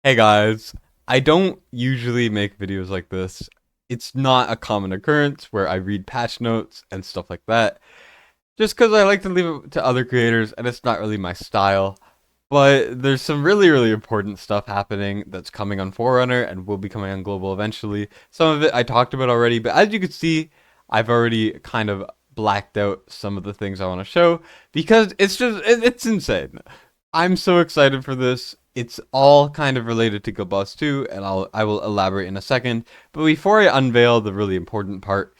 Hey guys, I don't usually make videos like this. It's not a common occurrence where I read patch notes and stuff like that, just because I like to leave it to other creators and it's not really my style. But there's some really, really important stuff happening that's coming on Forerunner and will be coming on Global eventually. Some of it I talked about already, but as you can see, I've already kind of blacked out some of the things I want to show because it's insane. I'm so excited for this. It's all kind of related to Guild Boss 2, and I will elaborate in a second. But before I unveil the really important part,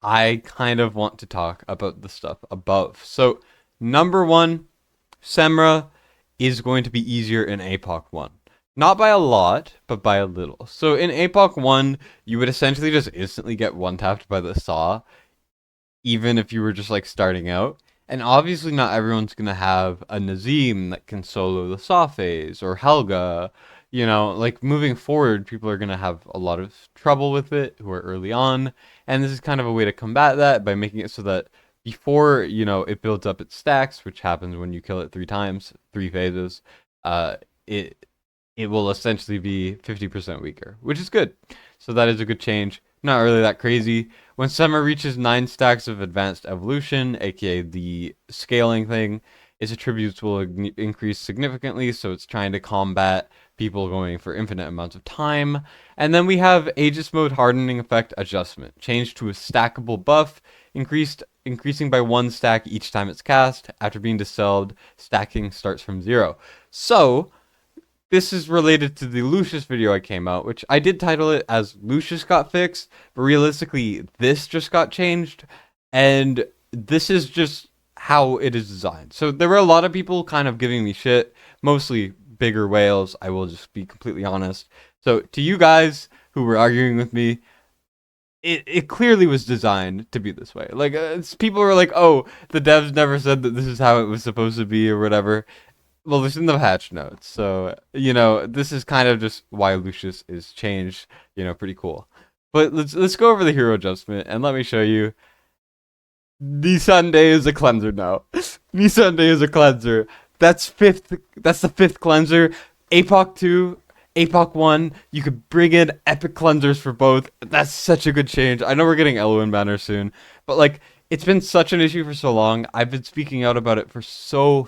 I kind of want to talk about the stuff above. So, number one, Semra is going to be easier in APOC 1. Not by a lot, but by a little. So in APOC 1, you would essentially just instantly get one tapped by the Saw, even if you were just like starting out. And obviously, not everyone's gonna have a Nazim that can solo the Saw phase or Helga. You know, like moving forward, people are gonna have a lot of trouble with it who are early on, and this is kind of a way to combat that by making it so that before it builds up its stacks, which happens when you kill it 3 times, 3 phases, uh, it it will essentially be 50% weaker, which is good. So that is a good change. Not really that crazy. When Summer reaches 9 stacks of advanced evolution, aka the scaling thing, its attributes will increase significantly, so it's trying to combat people going for infinite amounts of time. And then we have Aegis Mode Hardening Effect Adjustment, changed to a stackable buff, increasing by 1 stack each time it's cast. After being dispelled, stacking starts from 0. So, this is related to the Lucius video I came out, which I did title it as Lucius got fixed, but realistically, this just got changed, and this is just how it is designed. So there were a lot of people kind of giving me shit, mostly bigger whales, I will just be completely honest. So to you guys who were arguing with me, it clearly was designed to be this way. Like, people were like, oh, the devs never said that this is how it was supposed to be or whatever. Well, it's in the patch notes, so this is kind of just why Lucius is changed. Pretty cool. But let's go over the hero adjustment and let me show you. The Sunday is a cleanser now. The Sunday is a cleanser. That's fifth. That's the fifth cleanser. APOC 2, APOC 1. You could bring in epic cleansers for both. That's such a good change. I know we're getting Eloin banner soon, but like, it's been such an issue for so long. I've been speaking out about it for so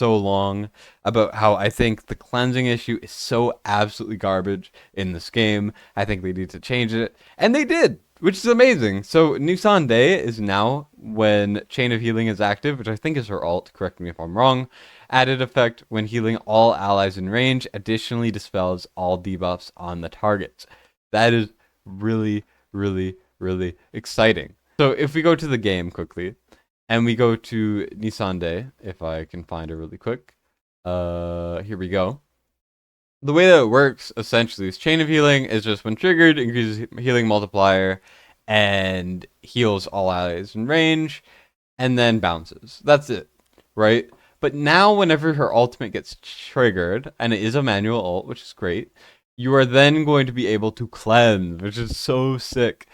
long about how I think the cleansing issue is so absolutely garbage in this game. I think they need to change it, and they did, which is amazing. So Nisan Day is now when Chain of Healing is active, which I think is her alt. Correct me if I'm wrong. Added effect when healing all allies in range. Additionally, dispels all debuffs on the targets. That is really, really, really exciting. So if we go to the game quickly, and we go to Nissan Day, if I can find it really quick. Here we go. The way that it works, essentially, is Chain of Healing is just when triggered, increases healing multiplier, and heals all allies in range, and then bounces. That's it, right? But now whenever her ultimate gets triggered, and it is a manual ult, which is great, you are then going to be able to cleanse, which is so sick.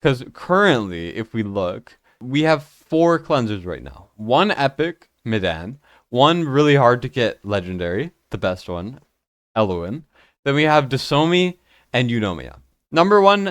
Because currently, if we look, we have 4 cleansers right now. One epic, Midan. One really hard to get legendary, the best one, Eloin. Then we have Dasomi and Eunomia. Number one,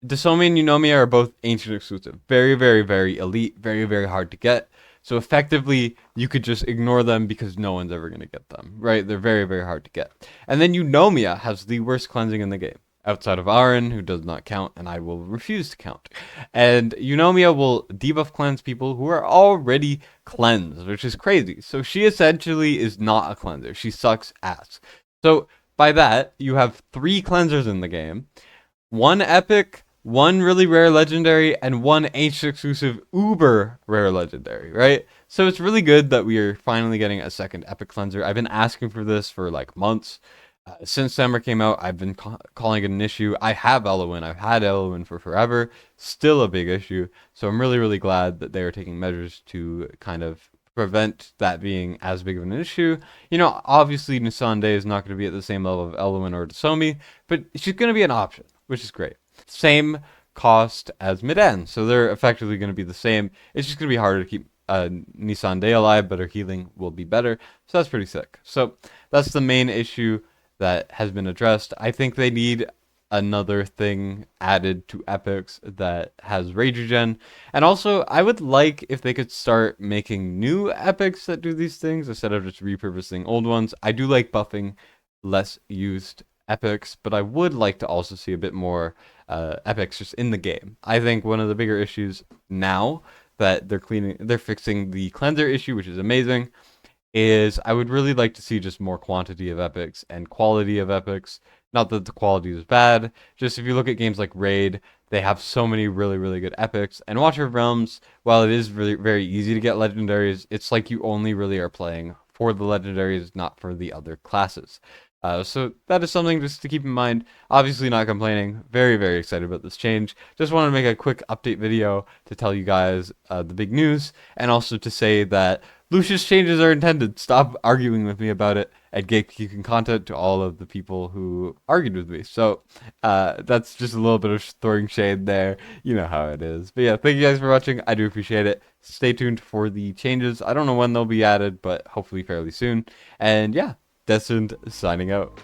Dasomi and Eunomia are both ancient exclusive. Very, very, very elite. Very, very hard to get. So effectively, you could just ignore them because no one's ever going to get them, right? They're very, very hard to get. And then Eunomia has the worst cleansing in the game, outside of Aaron, who does not count, and I will refuse to count. And Eunomia will debuff cleanse people who are already cleansed, which is crazy. So she essentially is not a cleanser. She sucks ass. So by that, you have 3 cleansers in the game. 1 epic, 1 really rare legendary, and 1 ancient exclusive uber rare legendary, right? So it's really good that we are finally getting a second epic cleanser. I've been asking for this for like months. Since Summer came out, I've been calling it an issue. I have Eloin. I've had Eloin for forever. Still a big issue. So I'm really, really glad that they are taking measures to kind of prevent that being as big of an issue. Obviously, Nisande is not going to be at the same level of Eloin or Dasomi, but she's going to be an option, which is great. Same cost as Midan, so they're effectively going to be the same. It's just going to be harder to keep Nissan Day alive, but her healing will be better. So that's pretty sick. So that's the main issue. that has been addressed. I think they need another thing added to epics that has rage regen. And also, I would like if they could start making new epics that do these things instead of just repurposing old ones. I do like buffing less used epics, but I would like to also see a bit more epics just in the game. I think one of the bigger issues now that they're fixing the cleanser issue, which is amazing, is I would really like to see just more quantity of epics and quality of epics. Not that the quality is bad, just if you look at games like Raid, they have so many really, really good epics. And Watcher of Realms, while it is really very easy to get legendaries, it's like you only really are playing for the legendaries, not for the other classes. So that is something just to keep in mind. Obviously not complaining. Very, very excited about this change. Just wanted to make a quick update video to tell you guys the big news, and also to say that Lucius changes are intended. Stop arguing with me about it and gatekeeping content to all of the people who argued with me. So that's just a little bit of throwing shade there. You know how it is. But yeah, thank you guys for watching. I do appreciate it. Stay tuned for the changes. I don't know when they'll be added, but hopefully fairly soon. And yeah, Destined signing out.